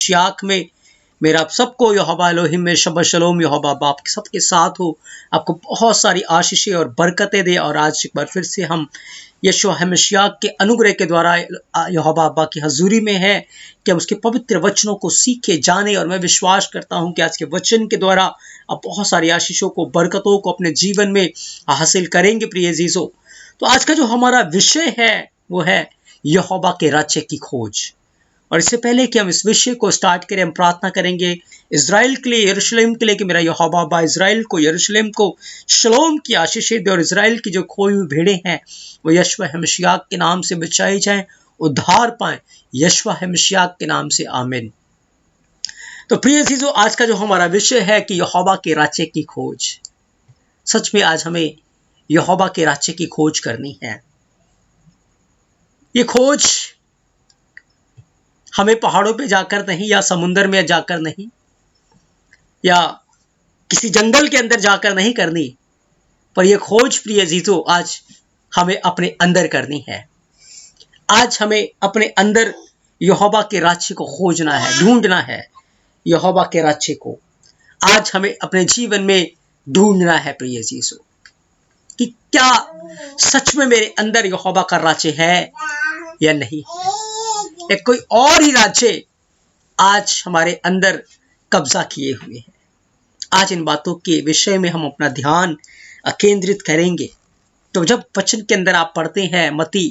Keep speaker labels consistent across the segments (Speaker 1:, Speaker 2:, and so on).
Speaker 1: शाख में मेरा आप सबको यहोवा एलोहिम में शब्बत शलोम, यहोवा बाप सबके साथ हो, आपको बहुत सारी आशीषें और बरकतें दे। और आज एक बार फिर से हम यीशु हमेशा के अनुग्रह के द्वारा यहोवा अब्बा की हजूरी में है कि हम उसके पवित्र वचनों को सीखे जाने। और मैं विश्वास करता हूं कि आज के वचन के द्वारा आप बहुत सारी आशीषों को, बरकतों को अपने जीवन में हासिल करेंगे प्रिय अजीजों। तो आज का जो हमारा विषय है वो है यहोवा के राज्य की खोज। और इससे पहले कि हम इस विषय को स्टार्ट करें, हम प्रार्थना करेंगे इज़राइल के लिए, यरूशलेम के लिए, कि मेरा यहोवा अब्बा इज़राइल को, यरूशलेम को शलोम की आशीषें दे और इज़राइल की जो खोई हुई भेड़ें हैं वो यशवा हमेशिया के नाम से बचाई जाएं, उद्धार पाएं, यशवा हमेशिया के नाम से, आमीन। तो प्रिय अजीजों, आज का जो हमारा विषय है कि यहोवा के राज्य की खोज। सच में आज हमें यहोवा के राज्य की खोज करनी है। ये खोज हमें पहाड़ों पे जाकर नहीं, या समुद्र में जाकर नहीं, या किसी जंगल के अंदर जाकर नहीं करनी, पर यह खोज प्रिय अजीजों आज हमें अपने अंदर करनी है। आज हमें अपने अंदर यहोवा के राज्य को खोजना है, ढूंढना है यहोवा के राज्य को। आज हमें अपने जीवन में ढूंढना है प्रिय अजीजों कि क्या सच में मेरे अंदर यहोवा का राज्य है या नहीं, एक कोई और ही राज्य आज हमारे अंदर कब्जा किए हुए हैं। आज इन बातों के विषय में हम अपना ध्यान केंद्रित करेंगे। तो जब वचन के अंदर आप पढ़ते हैं मत्ती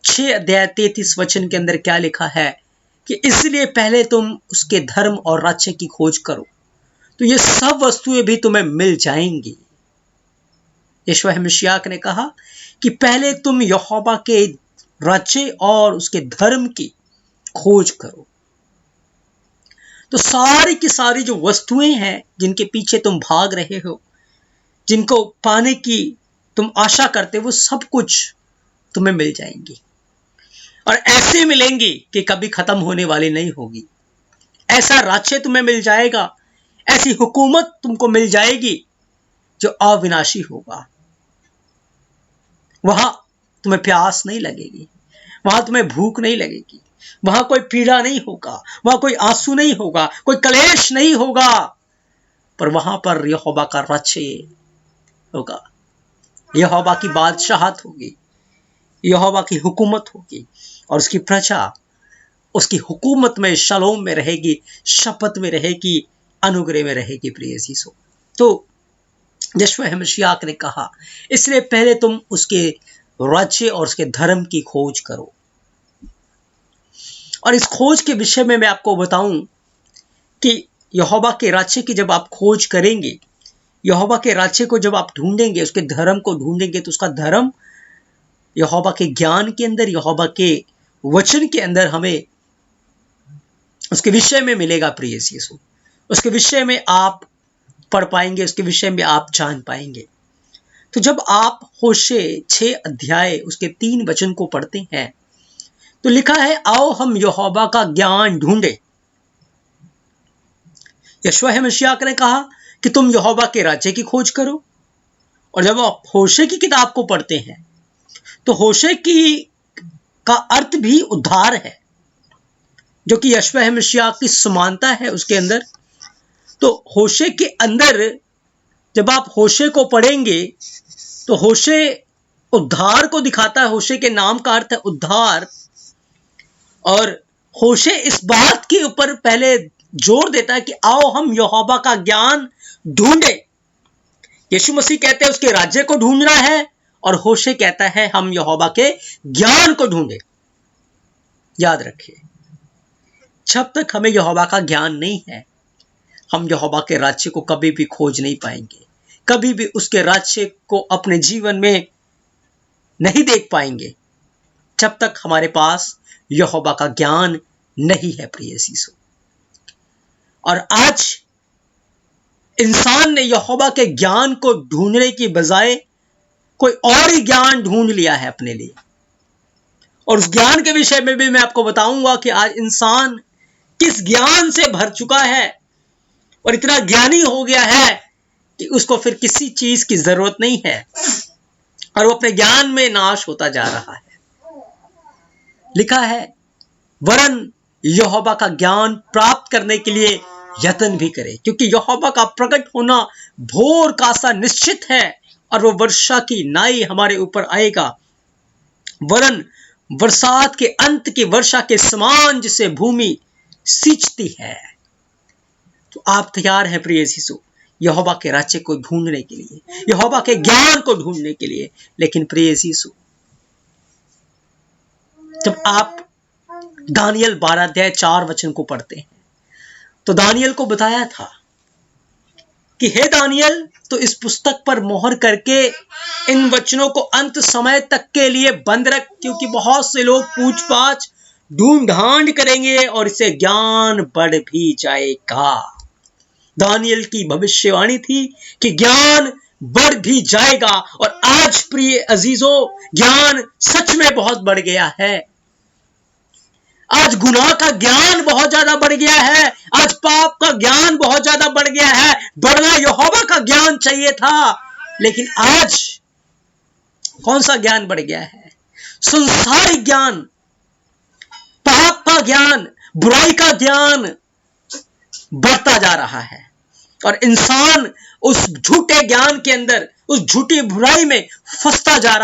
Speaker 1: 6 अध्याय 33 वचन के अंदर क्या लिखा है कि इसलिए पहले तुम उसके धर्म और राज्य की खोज करो तो ये सब वस्तुएं भी तुम्हें मिल जाएंगी। यीशु मसीह ने कहा कि पहले तुम यहोवा के राज्य और उसके धर्म की खोज करो। तो सारी की सारी जो वस्तुएं हैं जिनके पीछे तुम भाग रहे हो, जिनको पाने की तुम आशा करते हो, वो सब कुछ तुम्हें मिल जाएंगी और ऐसे मिलेंगी कि कभी खत्म होने वाली नहीं होगी। ऐसा राज्य तुम्हें मिल जाएगा, ऐसी हुकूमत तुमको मिल जाएगी जो अविनाशी होगा। वहां तुम्हें प्यास नहीं लगेगी, वहां तुम्हें भूख नहीं लगेगी, वहां कोई पीड़ा नहीं होगा, वहां कोई आंसू नहीं होगा, कोई कलेश नहीं होगा, पर वहां पर यहोवा का राज्य होगा, यहोवा की बादशाहत होगी, यहोवा की हुकूमत होगी और उसकी प्रजा उसकी हुकूमत में, शलोम में रहेगी, शपथ में रहेगी, अनुग्रह में रहेगी प्रिय अजीजों। तो यीशु मसीह ने कहा इसलिए पहले तुम उसके राज्य और उसके धर्म की खोज करो। और इस खोज के विषय में मैं आपको बताऊं कि यहोवा के राज्य की जब आप खोज करेंगे, यहोवा के राज्य को जब आप ढूंढेंगे, उसके धर्म को ढूंढेंगे, तो उसका धर्म यहोवा के ज्ञान के अंदर, यहोवा के वचन के अंदर हमें उसके विषय में मिलेगा प्रिय यीशु। उसके विषय में आप पढ़ पाएंगे, उसके विषय में आप जान पाएंगे। तो जब आप होशे 6 अध्याय उसके 3 वचन को पढ़ते हैं तो लिखा है, आओ हम यहोवा का ज्ञान ढूंढे। यीशु मसीह ने कहा कि तुम यहोवा के राज्य की खोज करो। और जब आप होशे की किताब को पढ़ते हैं तो होशे की का अर्थ भी उद्धार है, जो कि यीशु मसीह की समानता है उसके अंदर। तो होशे के अंदर जब आप होशे को पढ़ेंगे तो होशे उद्धार को दिखाता है। होशे के नाम का अर्थ है उद्धार। और होशे इस बात के ऊपर पहले जोर देता है कि आओ हम यहोवा का ज्ञान ढूंढे। यीशु मसीह कहते हैं उसके राज्य को ढूंढना है और होशे कहता है हम यहोवा के ज्ञान को ढूंढे। याद रखिए, जब तक हमें यहोवा का ज्ञान नहीं है, हम यहोवा के राज्य को कभी भी खोज नहीं पाएंगे, कभी भी उसके राज्य को अपने जीवन में नहीं देख पाएंगे, जब तक हमारे पास यहोवा का ज्ञान नहीं है प्रिय यीशु। और आज इंसान ने यहोवा के ज्ञान को ढूंढने की बजाय कोई और ही ज्ञान ढूंढ लिया है अपने लिए। और उस ज्ञान के विषय में भी मैं आपको बताऊंगा कि आज इंसान किस ज्ञान से भर चुका है और इतना ज्ञानी हो गया है कि उसको फिर किसी चीज की जरूरत नहीं है और वो अपने ज्ञान में नाश होता जा रहा है। लिखा है, वरन यहोवा का ज्ञान प्राप्त करने के लिए यत्न भी करें, क्योंकि यहोवा का प्रकट होना भोर का सा निश्चित है और वो वर्षा की नाई हमारे ऊपर आएगा, वरन बरसात के अंत की वर्षा के समान जिसे भूमि सींचती है। तो आप तैयार हैं प्रिय यीशु यहोवा के राज्य को ढूंढने के लिए, यहोवा के ज्ञान को ढूंढने के लिए। लेकिन प्रिय यीशु, जब आप दानियल 12:4 को पढ़ते हैं तो दानियल को बताया था कि हे दानियल, तो इस पुस्तक पर मोहर करके इन वचनों को अंत समय तक के लिए बंद रख, क्योंकि बहुत से लोग पूछ पाछ ढूंढ ढांड करेंगे और इससे ज्ञान बढ़ भी जाएगा। दानियल की भविष्यवाणी थी कि ज्ञान बढ़ भी जाएगा, और आज प्रिय अजीजों, ज्ञान सच में बहुत बढ़ गया है। आज गुनाह का ज्ञान बहुत ज्यादा बढ़ गया है, आज पाप का ज्ञान बहुत ज्यादा बढ़ गया है। बढ़ना यहोवा का ज्ञान चाहिए था, लेकिन आज कौन सा ज्ञान बढ़ गया है? संसारिक ज्ञान, पाप का ज्ञान, बुराई का ज्ञान बढ़ता जा रहा है, और इंसान उस झूठे ज्ञान के अंदर, उस झूठी बुराई में फंसता जा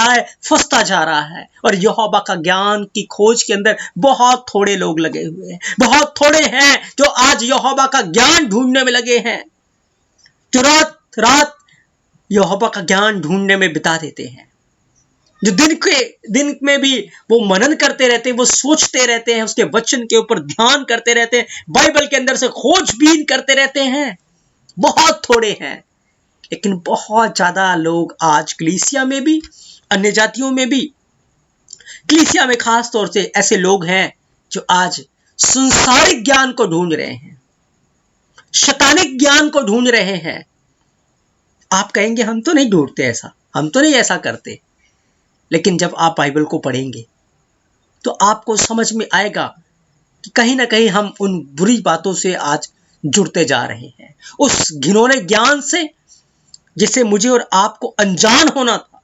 Speaker 1: रहा है। और यहोवा का ज्ञान की खोज के अंदर बहुत थोड़े लोग लगे हुए हैं, बहुत थोड़े हैं जो आज यहोवा का ज्ञान ढूंढने में लगे हैं, जो रात रात यहोवा का ज्ञान ढूंढने में बिता देते हैं, जो दिन में भी वो मनन करते रहते हैं, वो सोचते रहते हैं, उसके वचन के ऊपर ध्यान करते रहते हैं, बाइबल के अंदर से खोजबीन करते रहते हैं। बहुत थोड़े हैं, लेकिन बहुत ज्यादा लोग आज कलीसिया में भी, अन्य जातियों में भी, कलीसिया में खास तौर से ऐसे लोग हैं जो आज संसारिक ज्ञान को ढूंढ रहे हैं, शैतानिक ज्ञान को ढूंढ रहे हैं। आप कहेंगे हम तो नहीं ढूंढते ऐसा, हम तो नहीं ऐसा करते, लेकिन जब आप बाइबल को पढ़ेंगे तो आपको समझ में आएगा कि कहीं ना कहीं हम उन बुरी बातों से आज जुड़ते जा रहे हैं, उस घिनौने ज्ञान से जिसे मुझे और आपको अनजान होना था।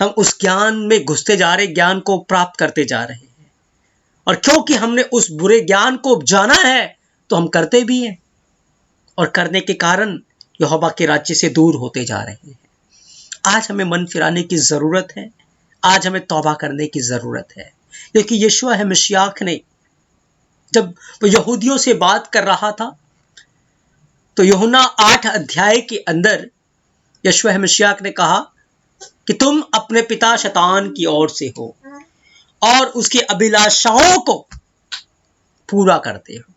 Speaker 1: हम उस ज्ञान में घुसते जा रहे, ज्ञान को प्राप्त करते जा रहे हैं, और क्योंकि हमने उस बुरे ज्ञान को जाना है तो हम करते भी हैं, और करने के कारण यहोवा के राज्य से दूर होते जा रहे हैं। आज हमें मन फिराने की जरूरत है, आज हमें तौबा करने की जरूरत है, क्योंकि यीशुआ है मसीह ने जब वो यहूदियों से बात कर रहा था तो यूहन्ना 8 अध्याय के अंदर यीशुआ मसीह ने कहा कि तुम अपने पिता शैतान की ओर से हो और उसकी अभिलाषाओं को पूरा करते हो।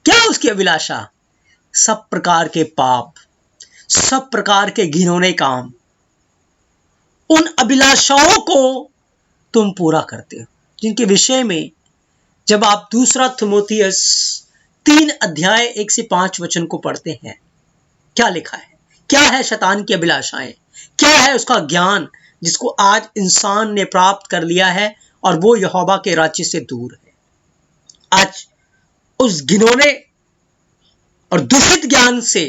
Speaker 1: क्या उसकी अभिलाषा? सब प्रकार के पाप, सब प्रकार के घिनौने काम, उन अभिलाषाओं को तुम पूरा करते हो, जिनके विषय में जब आप 2 तीमुथियुस 3 अध्याय 1 से 5 वचन को पढ़ते हैं, क्या लिखा है? क्या है शैतान की अभिलाषाएं? क्या है उसका ज्ञान जिसको आज इंसान ने प्राप्त कर लिया है और वो यहोवा के राज्य से दूर है? आज उस घिनौने और दूषित ज्ञान से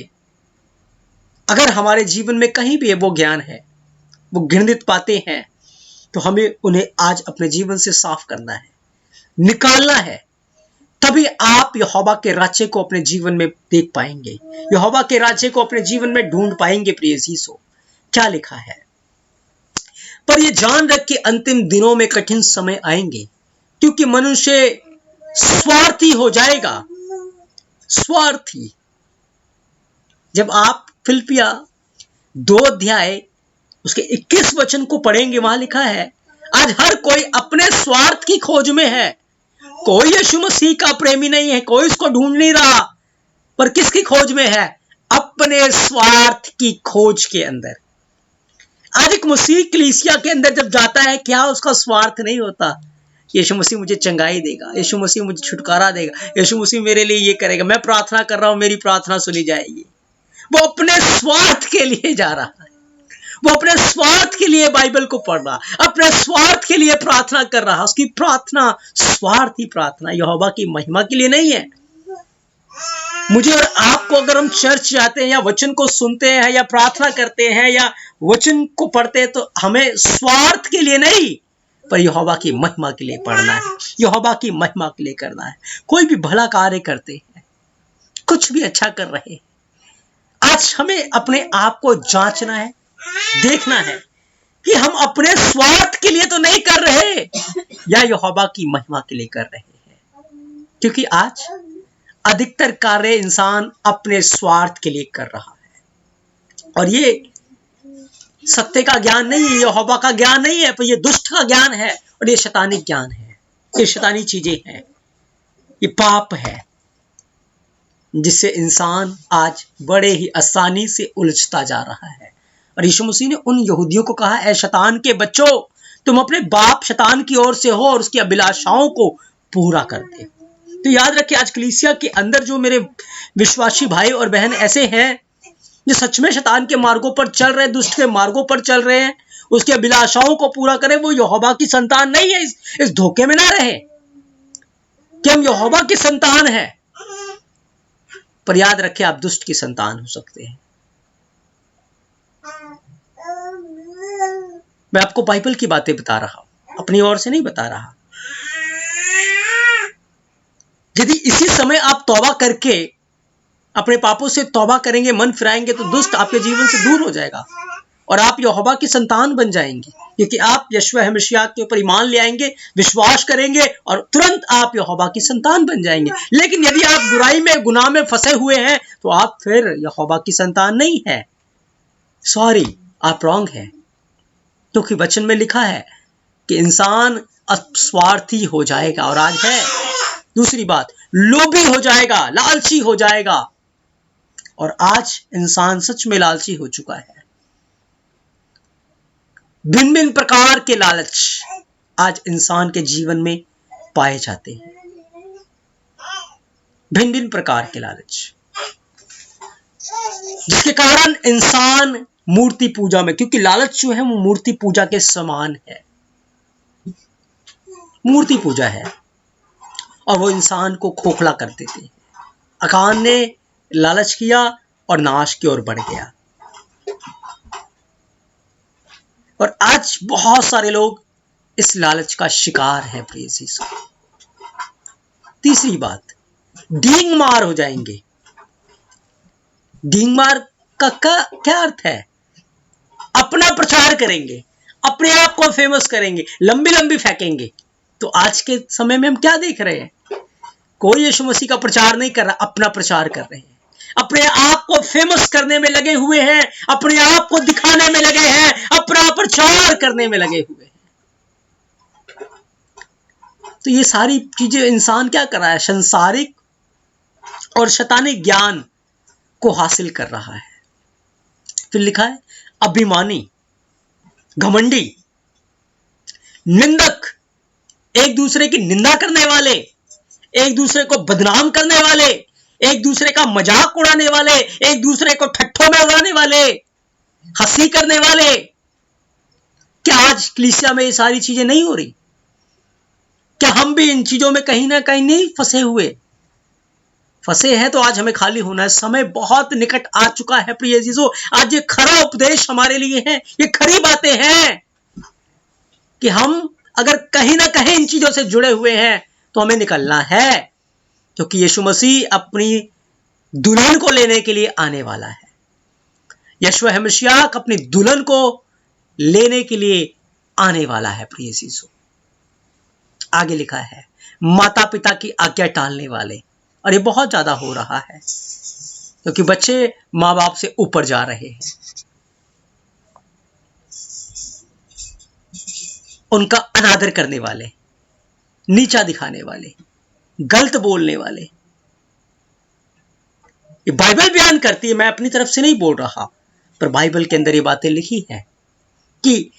Speaker 1: अगर हमारे जीवन में कहीं भी वो ज्ञान है, वो घृणित बातें हैं, तो हमें उन्हें आज अपने जीवन से साफ करना है, निकालना है। तभी आप यहोवा के राज्य को अपने जीवन में देख पाएंगे, यहोवा के राज्य को अपने जीवन में ढूंढ पाएंगे। प्रिय यीशु, क्या लिखा है? पर ये जान रख के अंतिम दिनों में कठिन समय आएंगे, क्योंकि मनुष्य स्वार्थी हो जाएगा। स्वार्थी। जब आप फिलिपिया 2 अध्याय उसके 21 वचन को पढ़ेंगे, वहां लिखा है आज हर कोई अपने स्वार्थ की खोज में है, कोई यीशु मसीह का प्रेमी नहीं है, कोई उसको ढूंढ नहीं रहा, पर किसकी खोज में है? अपने स्वार्थ की खोज के अंदर। आज एक मसीह कलीसिया के अंदर जब जाता है, क्या उसका स्वार्थ नहीं होता? यीशु मसीह मुझे चंगाई देगा, यीशु मसीह मुझे छुटकारा देगा, यीशु मसीह मेरे लिए ये करेगा, मैं प्रार्थना कर रहा हूं, मेरी प्रार्थना सुनी जाएगी। वो अपने स्वार्थ के लिए जा रहा है, वो अपने स्वार्थ के लिए बाइबल को पढ़ रहा, अपने स्वार्थ के लिए प्रार्थना कर रहा। उसकी प्रार्थना स्वार्थी प्रार्थना, यहोवा की महिमा के लिए नहीं है। मुझे और आपको अगर हम चर्च जाते हैं या वचन को सुनते हैं या प्रार्थना करते हैं या वचन को पढ़ते हैं, तो हमें स्वार्थ के लिए नहीं, पर यहोवा की महिमा के लिए पढ़ना है, यहोवा की महिमा के लिए करना है। कोई भी भला कार्य करते हैं, कुछ भी अच्छा कर रहे हैं, आज हमें अपने आप को जांचना है, देखना है कि हम अपने स्वार्थ के लिए तो नहीं कर रहे या यहोवा की महिमा के लिए कर रहे हैं। क्योंकि आज अधिकतर कार्य इंसान अपने स्वार्थ के लिए कर रहा है, और ये सत्य का ज्ञान नहीं है, यहोवा का ज्ञान नहीं है, पर ये दुष्ट का ज्ञान है और ये शैतानी ज्ञान है, ये शैतानी चीजें हैं, ये पाप है, जिससे इंसान आज बड़े ही आसानी से उलझता जा रहा है। और यीशु मसीह ने उन यहूदियों को कहा, ऐ शैतान के बच्चों, तुम अपने बाप शैतान की ओर से हो और उसकी अभिलाषाओं को पूरा करते हो। तो याद रखिए, आज कलीसिया के अंदर जो मेरे विश्वासी भाई और बहन ऐसे हैं जो सच में शैतान के मार्गों पर चल रहे हैं, दुष्ट के मार्गों पर चल रहे हैं, उसके अभिलाषाओं को पूरा करें, वो यहोवा की संतान नहीं है। इस धोखे में ना रहे कि हम यहोवा की संतान है, पर याद रखें आप दुष्ट की संतान हो सकते हैं। मैं आपको बाइबल की बातें बता रहा हूं, अपनी ओर से नहीं बता रहा। यदि इसी समय आप तौबा करके अपने पापों से तौबा करेंगे, मन फिराएंगे, तो दुष्ट आपके जीवन से दूर हो जाएगा और आप यहोवा की संतान बन जाएंगे, क्योंकि आप यशवा हमेशिया के ऊपर ईमान ले आएंगे, विश्वास करेंगे और तुरंत आप यहोवा की संतान बन जाएंगे। लेकिन यदि आप बुराई में, गुनाह में फंसे हुए हैं, तो आप फिर यहोवा की संतान नहीं है। सॉरी, आप रॉन्ग हैं, क्योंकि वचन में लिखा है कि इंसान स्वार्थी हो जाएगा, और आज है। दूसरी बात, लोभी हो जाएगा, लालची हो जाएगा, और आज इंसान सच में लालची हो चुका है। भिन्न भिन्न प्रकार के लालच आज इंसान के जीवन में पाए जाते हैं, भिन्न भिन्न प्रकार के लालच, जिसके कारण इंसान मूर्ति पूजा में, क्योंकि लालच जो है वो मूर्ति पूजा के समान है, मूर्ति पूजा है, और वो इंसान को खोखला कर देते हैं। अकान ने लालच किया और नाश की ओर बढ़ गया, और आज बहुत सारे लोग इस लालच का शिकार है। प्रिय यीशु, तीसरी बात, डींग मार हो जाएंगे। डींग मार का क्या अर्थ है? अपना प्रचार करेंगे, अपने आप को फेमस करेंगे, लंबी लंबी फेंकेंगे। तो आज के समय में हम क्या देख रहे हैं? कोई यीशु मसीह का प्रचार नहीं कर रहा, अपना प्रचार कर रहे हैं, अपने आप को फेमस करने में लगे हुए हैं, अपने आप को दिखाने में लगे हैं, अपना प्रचार करने में लगे हुए हैं। तो ये सारी चीजें इंसान क्या कर रहा है? संसारिक और शैतानी ज्ञान को हासिल कर रहा है। फिर लिखा है, अभिमानी, घमंडी, निंदक, एक दूसरे की निंदा करने वाले, एक दूसरे को बदनाम करने वाले, एक दूसरे का मजाक उड़ाने वाले, एक दूसरे को ठट्ठों में उड़ाने वाले, हंसी करने वाले। क्या आज कलीसिया में ये सारी चीजें नहीं हो रही? क्या हम भी इन चीजों में कहीं ना कहीं नहीं फंसे हुए? फंसे हैं तो आज हमें खाली होना है। समय बहुत निकट आ चुका है प्रिय अजीजों। आज ये खरा उपदेश हमारे लिए है, ये खरी बातें हैं कि हम अगर कहीं ना कहीं इन चीजों से जुड़े हुए हैं तो हमें निकलना है, क्योंकि यीशु मसीह अपनी दुल्हन को लेने के लिए आने वाला है। यशवा हमेशिया अपनी दुल्हन को लेने के लिए आने वाला है। प्रिय यीशु, आगे लिखा है, माता पिता की आज्ञा टालने वाले, और ये बहुत ज्यादा हो रहा है क्योंकि बच्चे माँ बाप से ऊपर जा रहे हैं। उनका अनादर करने वाले, नीचा दिखाने वाले, गलत बोलने वाले। ये बाइबल बयान करती है, मैं अपनी तरफ से नहीं बोल रहा, पर बाइबल के अंदर ये बातें लिखी है कि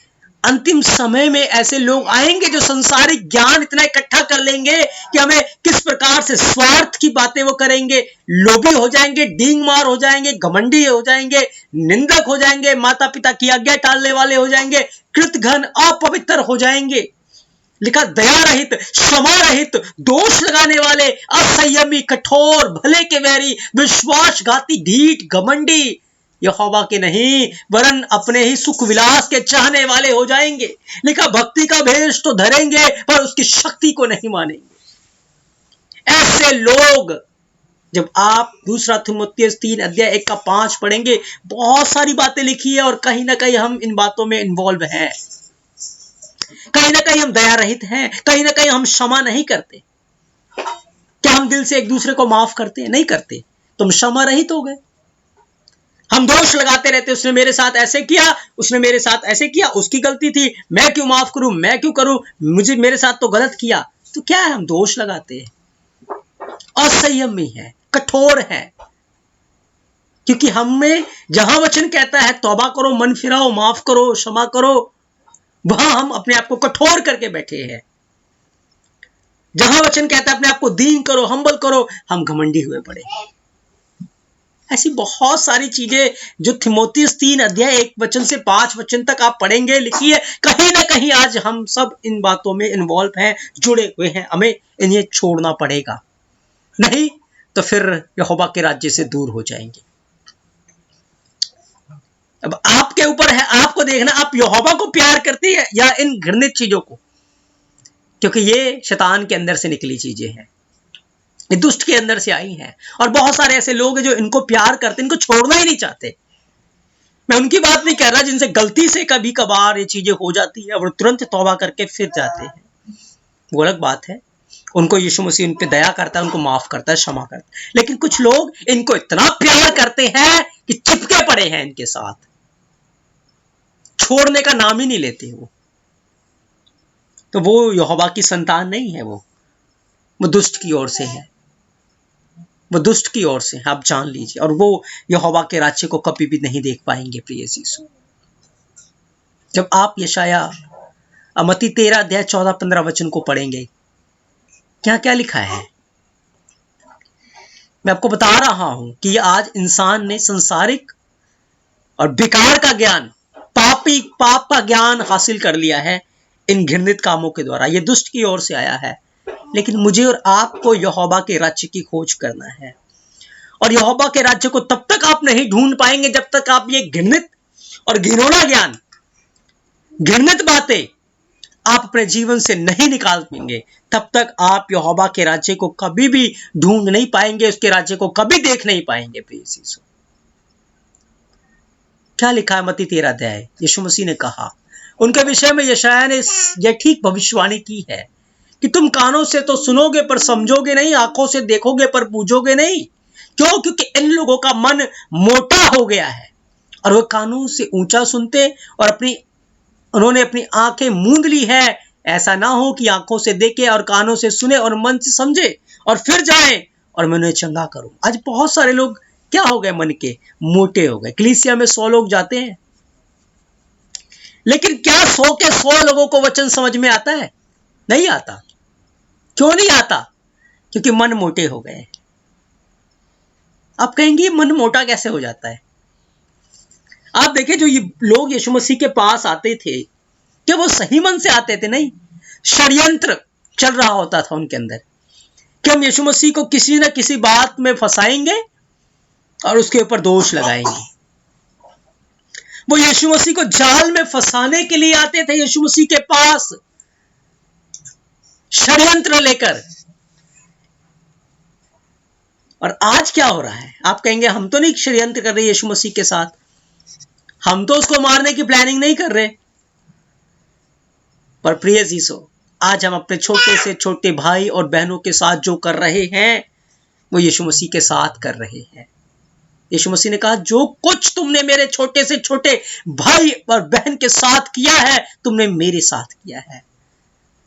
Speaker 1: अंतिम समय में ऐसे लोग आएंगे जो संसारिक ज्ञान इतना इकट्ठा कर लेंगे कि हमें किस प्रकार से स्वार्थ की बातें वो करेंगे। लोभी हो जाएंगे, डींग मार हो जाएंगे, घमंडी हो जाएंगे, निंदक हो जाएंगे, माता पिता की आज्ञा टालने वाले हो जाएंगे, कृतघ्न, अपवित्र हो जाएंगे। लिखा, दया रहित, क्षमा रहित, दोष लगाने वाले, असंयमी, कठोर, भले के वैरी, विश्वासघाती, ढीठ, घमंडी, यहोवा के नहीं वरन अपने ही सुख विलास के चाहने वाले हो जाएंगे। लिखा भक्ति का भेष तो धरेंगे पर उसकी शक्ति को नहीं मानेंगे। ऐसे लोग, जब आप दूसरा थिमोथियुस 3:1-5 पढ़ेंगे, बहुत सारी बातें लिखी है और कहीं ना कहीं हम इन बातों में इन्वॉल्व हैं। कहीं ना कहीं हम दया रहित हैं, कहीं ना कहीं हम क्षमा नहीं करते। क्या हम दिल से एक दूसरे को माफ करते हैं? नहीं करते। तुम क्षमा रहित हो गए। हम दोष लगाते रहते, उसने मेरे साथ ऐसे किया, उसने मेरे साथ ऐसे किया, उसकी गलती थी, मैं क्यों माफ करूं, मैं क्यों करूं, मुझे मेरे साथ तो गलत किया। तो क्या है, हम दोष लगाते हैं, असंयमी है, कठोर है। क्योंकि हमें जहां वचन कहता है तौबा करो, मन फिराओ, माफ करो, क्षमा करो, वहां हम अपने आप को कठोर करके बैठे हैं। जहां वचन कहता है अपने आप को दीन करो, हम्बल करो, हम घमंडी हुए पड़े। ऐसी बहुत सारी चीजें जो थिमोथियुस 3:1-5 तक आप पढ़ेंगे, लिखी है। कहीं ना कहीं आज हम सब इन बातों में इन्वॉल्व हैं, जुड़े हुए हैं। हमें इन्हें छोड़ना पड़ेगा, नहीं तो फिर यहोवा के राज्य से दूर हो जाएंगे। अब आपके ऊपर है, आपको देखना आप यहोवा को प्यार करती है या इन घृणित चीजों को, क्योंकि ये शैतान के अंदर से निकली चीजें हैं, ये दुष्ट के अंदर से आई हैं। और बहुत सारे ऐसे लोग हैं जो इनको प्यार करते, इनको छोड़ना ही नहीं चाहते। मैं उनकी बात नहीं कह रहा जिनसे गलती से कभी कभार ये चीजें हो जाती है और तुरंत तौबा करके फिर जाते हैं, वो अलग बात है। उनको यीशु मसीह उन पे दया करता है, उनको माफ करता है, क्षमा करता है। लेकिन कुछ लोग इनको इतना प्यार करते हैं कि चिपके पड़े हैं इनके साथ, छोड़ने का नाम ही नहीं लेते वो। तो वो यहोवा की संतान नहीं है, वो दुष्ट की ओर से है, वो दुष्ट की ओर से है, आप जान लीजिए। और वो यहोवा के राज्य को कभी भी नहीं देख पाएंगे प्रिय यीशु। जब आप यशाया मत्ती 13:14-15 को पढ़ेंगे, क्या क्या लिखा है, मैं आपको बता रहा हूं कि आज इंसान ने संसारिक और बेकार का ज्ञान, पाप का ज्ञान हासिल कर लिया है इन घृणित कामों के द्वारा। ये दुष्ट की ओर से आया है। लेकिन मुझे और आपको यहोवा के राज्य की खोज करना है। और यहोवा के राज्य को तब तक आप नहीं ढूंढ पाएंगे जब तक आप ये घृणित और घिनौना ज्ञान, घृणित बातें आप अपने जीवन से नहीं निकाल पाएंगे। तब तक आप यहोवा के राज्य को कभी भी ढूंढ नहीं पाएंगे, उसके राज्य को कभी देख नहीं पाएंगे। प्रिय यीशु, क्या लिखा है मत्ती 13 यीशु मसीह ने कहा उनके विषय में, यशाया ने यह ठीक भविष्यवाणी की है कि तुम कानों से तो सुनोगे पर समझोगे नहीं, आंखों से देखोगे पर बूझोगे नहीं। क्यों? क्योंकि इन लोगों का मन मोटा हो गया है और वह कानों से ऊंचा सुनते और उन्होंने अपनी आंखें मूंद ली है। ऐसा ना हो कि आंखों से देखे और कानों से सुने और मन से समझे और फिर जाए और मैं उन्हें चंगा करूं। आज बहुत सारे लोग क्या हो गए, मन के मोटे हो गए। कलीसिया में 100 लोग जाते हैं, लेकिन क्या 100 के 100 लोगों को वचन समझ में आता है? नहीं आता। क्यों नहीं आता? क्योंकि मन मोटे हो गए। आप कहेंगे मन मोटा कैसे हो जाता है? आप देखिए, जो ये लोग यीशु मसीह के पास आते थे, क्या वो सही मन से आते थे? नहीं, षड्यंत्र चल रहा होता था उनके अंदर कि हम यीशु मसीह को किसी न किसी बात में फंसाएंगे और उसके ऊपर दोष लगाएंगे। वो यीशु मसीह को जाल में फंसाने के लिए आते थे यीशु मसीह के पास, षड्यंत्र लेकर। और आज क्या हो रहा है? आप कहेंगे हम तो नहीं षड्यंत्र कर रहे यीशु मसीह के साथ, हम तो उसको मारने की प्लानिंग नहीं कर रहे। पर प्रिय जीसो, आज हम अपने छोटे से छोटे भाई और बहनों के साथ जो कर रहे हैं वो यीशु मसीह के साथ कर रहे हैं। यीशु मसीह ने कहा, जो कुछ तुमने मेरे छोटे से छोटे भाई और बहन के साथ किया है, तुमने मेरे साथ किया है।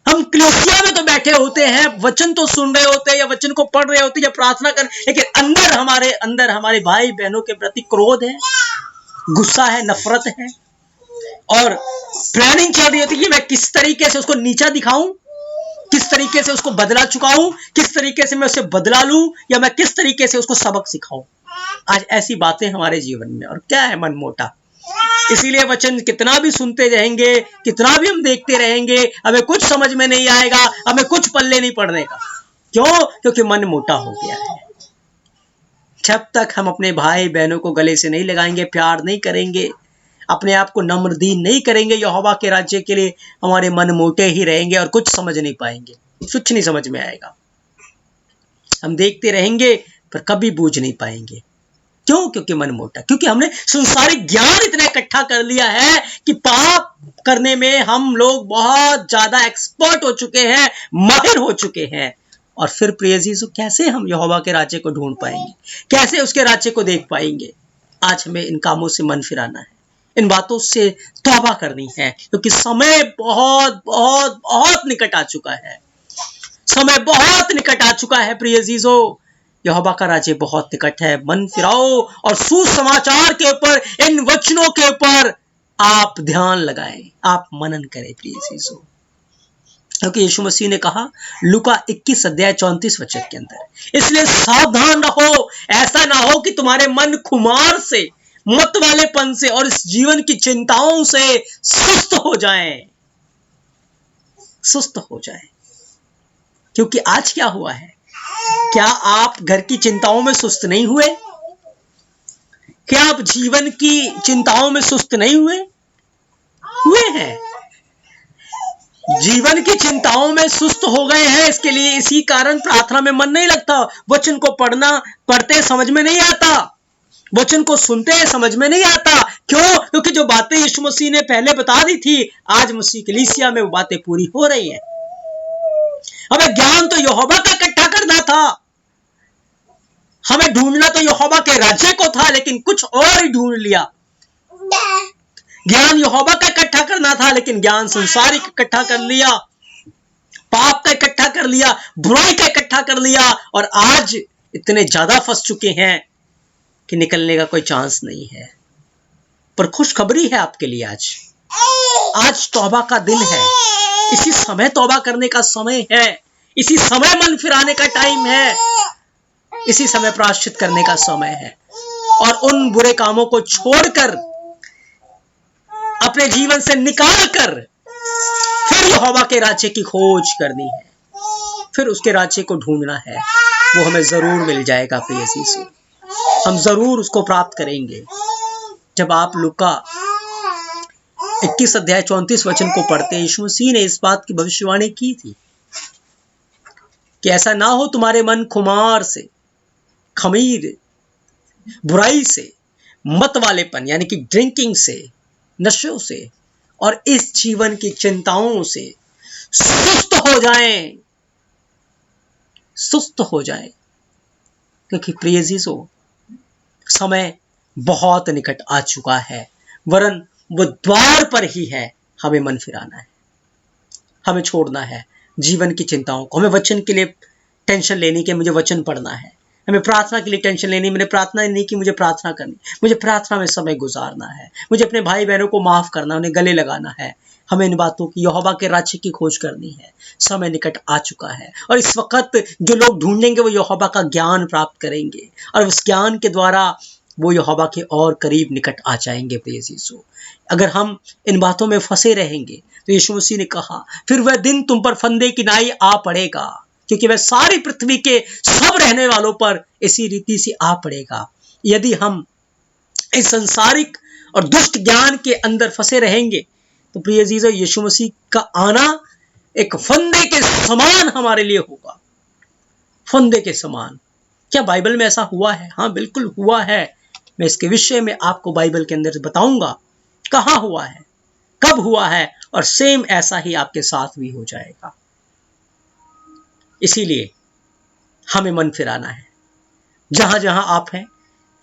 Speaker 1: हम कलीसिया में तो बैठे होते हैं, वचन तो सुन रहे होते हैं या वचन को पढ़ रहे होते हैं या प्रार्थना कर, लेकिन अंदर हमारे भाई बहनों के प्रति क्रोध है, गुस्सा है, नफरत है और प्लानिंग चल रही होती है कि मैं किस तरीके से उसको नीचा दिखाऊं, किस तरीके से उसको बदला चुकाऊं, किस तरीके से मैं उसे बदला लूं या मैं किस तरीके से उसको सबक सिखाऊं। आज ऐसी बातें हमारे जीवन में, और क्या है, मन मोटा। इसीलिए वचन कितना भी सुनते रहेंगे, कितना भी हम देखते रहेंगे, हमें कुछ समझ में नहीं आएगा, हमें कुछ पल्ले नहीं पड़ने का। क्यों? क्योंकि मन मोटा हो गया है। जब तक हम अपने भाई बहनों को गले से नहीं लगाएंगे, प्यार नहीं करेंगे, अपने आप को नम्रदीन नहीं करेंगे यहोवा के राज्य के लिए, हमारे मन मोटे ही रहेंगे और कुछ समझ नहीं पाएंगे, कुछ नहीं समझ में आएगा। हम देखते रहेंगे पर कभी बूझ नहीं पाएंगे। क्यों? क्योंकि मन मोटा, क्योंकि हमने संसारिक ज्ञान इतना इकट्ठा कर लिया है कि पाप करने में हम लोग बहुत ज्यादा एक्सपर्ट हो चुके हैं, माहिर हो चुके हैं। और फिर प्रिय जीसु, कैसे हम यहोवा के राज्य को ढूंढ पाएंगे, कैसे उसके राज्य को देख पाएंगे? आज हमें इन कामों से मन फिराना है, इन बातों से तौबा करनी है, क्योंकि समय बहुत बहुत बहुत निकट आ चुका है। समय बहुत निकट आ चुका है प्रिय जीसो, यहोवा का राज्य बहुत निकट है। मन फिराओ और सुसमाचार के ऊपर, इन वचनों के ऊपर आप ध्यान लगाएं, आप मनन करें प्रिय जीसो, क्योंकि यीशु मसीह ने कहा लूका 21 अध्याय 34 वचन के अंदर, इसलिए सावधान रहो, ऐसा ना हो कि तुम्हारे मन खुमार से, मत वालेपन से और इस जीवन की चिंताओं से सुस्त हो जाएं, सुस्त हो जाएं। क्योंकि आज क्या हुआ है, क्या आप घर की चिंताओं में सुस्त नहीं हुए? क्या आप जीवन की चिंताओं में सुस्त नहीं हुए? हुए हैं, जीवन की चिंताओं में सुस्त हो गए हैं। इसके लिए, इसी कारण प्रार्थना में मन नहीं लगता, वचन को पढ़ते समझ में नहीं आता, वचन को सुनते समझ में नहीं आता। क्यों? क्योंकि जो बातें यीशु मसीह ने पहले बता दी थी, आज मसीह कलीसिया में वो बातें पूरी हो रही हैं। हमें ज्ञान तो यहोवा का इकट्ठा करना था, हमें ढूंढना तो यहोवा के राज्य को था, लेकिन कुछ और ही ढूंढ लिया। ज्ञान यहोवा का इकट्ठा करना था, लेकिन ज्ञान संसारिक इकट्ठा कर लिया, पाप का इकट्ठा कर लिया, बुराई का इकट्ठा कर लिया, और आज इतने ज्यादा फंस चुके हैं कि निकलने का कोई चांस नहीं है। पर खुशखबरी है आपके लिए, आज तौबा का दिन है, इसी समय तौबा करने का समय है, इसी समय मन फिराने का टाइम है, इसी समय प्रायश्चित करने का समय है, और उन बुरे कामों को छोड़कर, अपने जीवन से निकाल कर फिर यहोवा के राज्य की खोज करनी है, फिर उसके राज्य को ढूंढना है। वो हमें जरूर मिल जाएगा प्रिय यीशु, हम जरूर उसको प्राप्त करेंगे। जब आप लूका 21 अध्याय 34 वचन को पढ़ते, यीशु मसीह ने इस बात की भविष्यवाणी की थी कि ऐसा ना हो तुम्हारे मन खुमार से, खमीर, बुराई से, मत वालेपन यानी कि ड्रिंकिंग से, नशों से और इस जीवन की चिंताओं से सुस्त हो जाएं, सुस्त हो जाएं। क्योंकि प्रिय जीसो, समय बहुत निकट आ चुका है, वरन वो द्वार पर ही है। हमें मन फिराना है, हमें छोड़ना है जीवन की चिंताओं को, हमें वचन के लिए टेंशन लेनी कि मुझे वचन पढ़ना है, हमें प्रार्थना के लिए टेंशन लेनी, मैंने प्रार्थना नहीं की, मुझे प्रार्थना करनी, मुझे प्रार्थना में समय गुजारना है, मुझे अपने भाई बहनों को माफ करना, उन्हें गले लगाना है। हमें इन बातों की, यहोवा के राज्य की खोज करनी है। समय निकट आ चुका है, और इस वक्त जो लोग ढूंढेंगे वो यहोवा का ज्ञान प्राप्त करेंगे, और उस ज्ञान के द्वारा वो यहोवा के और करीब निकट आ जाएंगे प्रिय यीशु। अगर हम इन बातों में फंसे रहेंगे तो यीशु मसीह ने कहा फिर वह दिन तुम पर फंदे की नाई आ पड़ेगा, क्योंकि वह सारी पृथ्वी के सब रहने वालों पर इसी रीति से आ पड़ेगा। यदि हम इस संसारिक और दुष्ट ज्ञान के अंदर फंसे रहेंगे तो प्रिय अजीजों, यीशु मसीह का आना एक फंदे के समान हमारे लिए होगा, फंदे के समान। क्या बाइबल में ऐसा हुआ है? हाँ, बिल्कुल हुआ है। मैं इसके विषय में आपको बाइबल के अंदर बताऊंगा कहां हुआ है, कब हुआ है, और सेम ऐसा ही आपके साथ भी हो जाएगा। इसीलिए हमें मन फिराना है। जहां जहां आप हैं,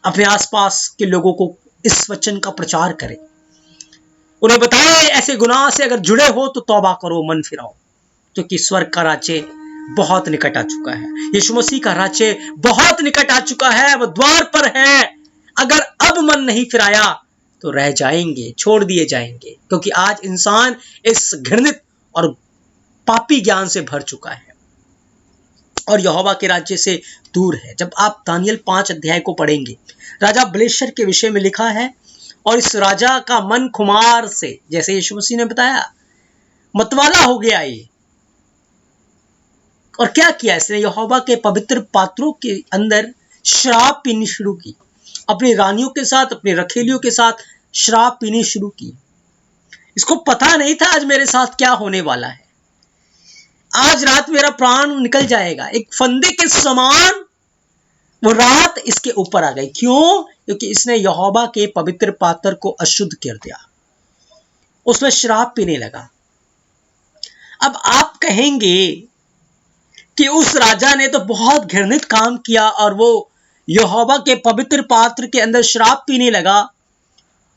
Speaker 1: अपने आसपास के लोगों को इस वचन का प्रचार करें, उन्हें बताएं ऐसे गुनाह से अगर जुड़े हो तो तौबा करो, मन फिराओ, क्योंकि स्वर्ग का राज्य बहुत निकट आ चुका है। यीशु मसीह का राज्य बहुत निकट आ चुका है, वो द्वार पर है। अगर अब मन नहीं फिराया तो रह जाएंगे, छोड़ दिए जाएंगे, क्योंकि आज इंसान इस घृणित और पापी ज्ञान से भर चुका है और यहोवा के राज्य से दूर है। जब आप दानियल 5 अध्याय को पढ़ेंगे, राजा बेलशस्सर के विषय में लिखा है, और इस राजा का मन खुमार से, जैसे यीशु मसीह ने बताया, मतवाला हो गया ये। और क्या किया इसने? यहोवा के पवित्र पात्रों के अंदर शराब पीनी शुरू की, अपनी रानियों के साथ, अपनी रखेलियों के साथ शराब पीनी शुरू की। इसको पता नहीं था आज मेरे साथ क्या होने वाला है, आज रात मेरा प्राण निकल जाएगा। एक फंदे के समान वो रात इसके ऊपर आ गई। क्यों? क्योंकि इसने यहोवा के पवित्र पात्र को अशुद्ध कर दिया, उसमें शराब पीने लगा। अब आप कहेंगे कि उस राजा ने तो बहुत घृणित काम किया और वो यहोवा के पवित्र पात्र के अंदर शराब पीने लगा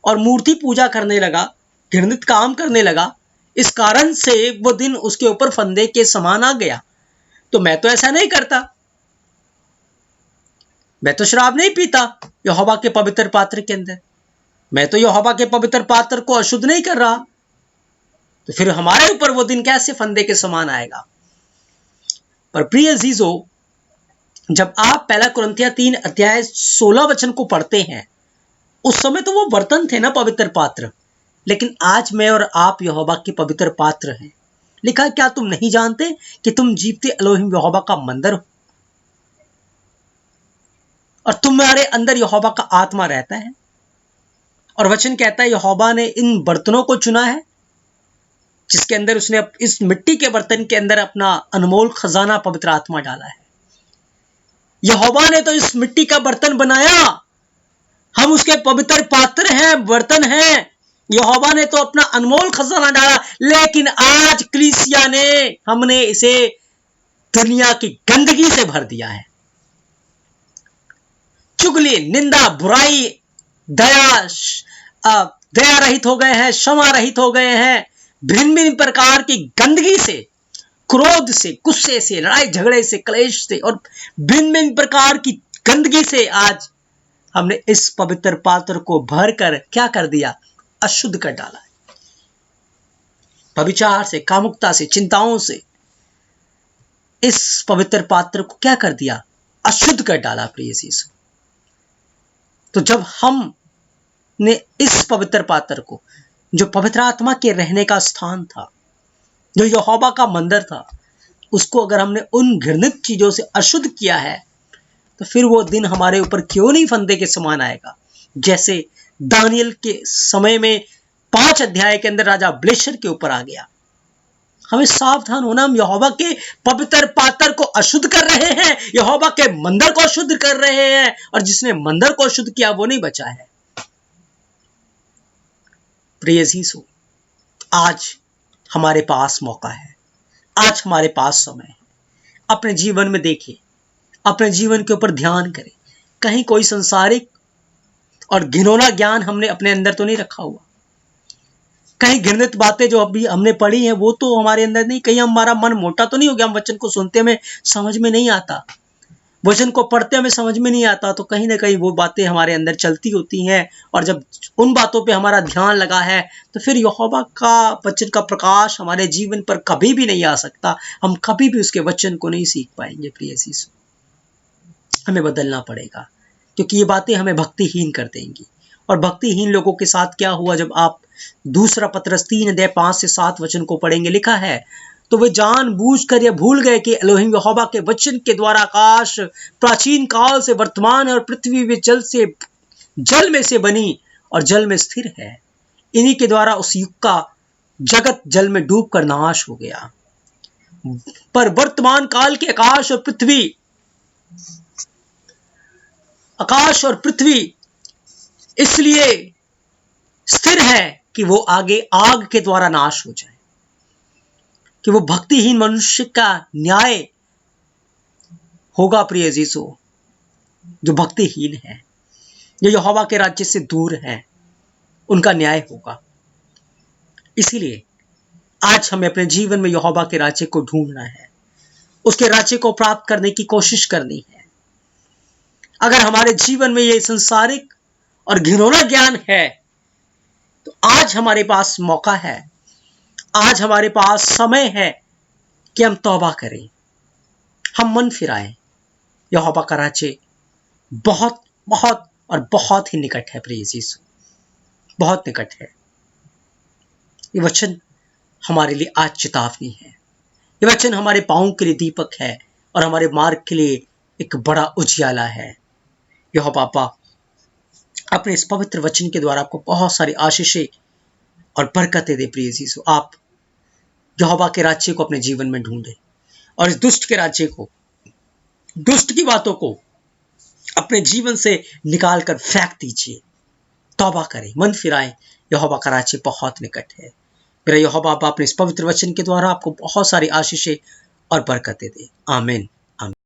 Speaker 1: और मूर्ति पूजा करने लगा, घृणित काम करने लगा, इस कारण से वो दिन उसके ऊपर फंदे के समान आ गया। तो मैं तो ऐसा नहीं करता, मैं तो शराब नहीं पीता यहोवा के पवित्र पात्र के अंदर, मैं तो यहोवा के पवित्र पात्र को अशुद्ध नहीं कर रहा, तो फिर हमारे ऊपर वो दिन कैसे फंदे के समान आएगा? पर प्रिय अजीजो, जब आप पहला कुरिन्थियों 3 अध्याय 16 वचन को पढ़ते हैं, उस समय तो वो बर्तन थे ना, पवित्र पात्र, लेकिन आज मैं और आप यहोवा के पवित्र पात्र हैं। लिखा है, क्या तुम नहीं जानते कि तुम जीवते एलोहिम यहोवा का मंदिर हो और तुम्हारे अंदर यहोवा का आत्मा रहता है? और वचन कहता है यहोवा ने इन बर्तनों को चुना है जिसके अंदर उसने इस मिट्टी के बर्तन के अंदर अपना अनमोल खजाना पवित्र आत्मा डाला है। यहोवा ने तो इस मिट्टी का बर्तन बनाया, हम उसके पवित्र पात्र हैं, बर्तन हैं। यहोवा ने तो अपना अनमोल खजाना डाला, लेकिन आज कलीसिया ने, हमने इसे दुनिया की गंदगी से भर दिया है। चुगली, निंदा, बुराई, दया रहित हो गए हैं, क्षमा रहित हो गए हैं। भिन्न भिन्न प्रकार की गंदगी से, क्रोध से, गुस्से से, लड़ाई झगड़े से, क्लेश से और भिन्न भिन्न प्रकार की गंदगी से आज हमने इस पवित्र पात्र को भरकर क्या कर दिया? अशुद्ध कर डाला है। व्यभिचार से, कामुकता से, चिंताओं से इस पवित्र पात्र को क्या कर दिया? अशुद्ध कर डाला। प्रिय यीशु, तो जब हमने इस पवित्र पात्र को, जो पवित्र आत्मा के रहने का स्थान था, जो यहोवा का मंदिर था, उसको अगर हमने उन घृणित चीजों से अशुद्ध किया है, तो फिर वो दिन हमारे ऊपर क्यों नहीं फंदे के समान आएगा? जैसे दानियल के समय में 5 अध्याय के अंदर राजा ब्लेशर के ऊपर आ गया। हमें सावधान होना, हम यहोवा के पवित्र पात्र को अशुद्ध कर रहे हैं, यहोवा के मंदिर को अशुद्ध कर रहे हैं, और जिसने मंदिर को अशुद्ध किया वो नहीं बचा है। प्रिय यीशु, आज हमारे पास मौका है, आज हमारे पास समय है। अपने जीवन में देखिए, अपने जीवन के ऊपर ध्यान करें, कहीं कोई संसारिक और घिनौना ज्ञान हमने अपने अंदर तो नहीं रखा हुआ, कहीं घृणित बातें जो अभी हमने पढ़ी हैं वो तो हमारे अंदर नहीं, कहीं हमारा मन मोटा तो नहीं हो गया, हम वचन को सुनते हमें समझ में नहीं आता, वचन को पढ़ते हमें समझ में नहीं आता, तो कहीं ना कहीं वो बातें हमारे अंदर चलती होती हैं, और जब उन बातों पे हमारा ध्यान लगा है तो फिर यहोवा का वचन का प्रकाश हमारे जीवन पर कभी भी नहीं आ सकता, हम कभी भी उसके वचन को नहीं सीख पाएंगे। प्रिय यीशु, हमें बदलना पड़ेगा, क्योंकि ये बातें हमें भक्तिहीन कर देंगी। और भक्तिहीन लोगों के साथ क्या हुआ? जब आप दूसरा पत्रस 3 अध्याय 5 से 7 वचन को पढ़ेंगे, लिखा है, तो वे जानबूझकर यह भूल गए कि एलोहिम यहोवा के वचन के द्वारा आकाश प्राचीन काल से वर्तमान है और पृथ्वी वे जल में से बनी और जल में स्थिर है। इन्हीं के द्वारा उस युग का जगत जल में डूबकर नाश हो गया, पर वर्तमान काल के आकाश और पृथ्वी इसलिए स्थिर है कि वो आगे आग के द्वारा नाश हो जाए, कि वो भक्तिहीन मनुष्य का न्याय होगा। प्रिय यीशु, जो भक्तिहीन है, जो यहोवा के राज्य से दूर है, उनका न्याय होगा। इसीलिए आज हमें अपने जीवन में यहोवा के राज्य को ढूंढना है, उसके राज्य को प्राप्त करने की कोशिश करनी है। अगर हमारे जीवन में ये संसारिक और घिनौना ज्ञान है, तो आज हमारे पास मौका है, आज हमारे पास समय है कि हम तौबा करें, हम मन फिराएं। यहोवा का राज्य बहुत बहुत और बहुत ही निकट है। प्रिय यीशु, बहुत निकट है। ये वचन हमारे लिए आज चेतावनी है, ये वचन हमारे पांव के लिए दीपक है और हमारे मार्ग के लिए एक बड़ा उजियाला है। यहोवा बापा अपने इस पवित्र वचन के द्वारा आपको बहुत सारी आशीषें और बरकतें दे। प्रिय यीशु, आप यहोवा के राज्य को अपने जीवन में ढूंढे और इस दुष्ट के राज्य को, दुष्ट की बातों को अपने जीवन से निकाल कर फेंक दीजिए। तौबा करें, मन फिराएं। यहोवा का राज्य बहुत निकट है। मेरा यहोवा बापा अपने इस पवित्र वचन के द्वारा आपको बहुत सारी आशीषें और बरकतें दे। आमीन।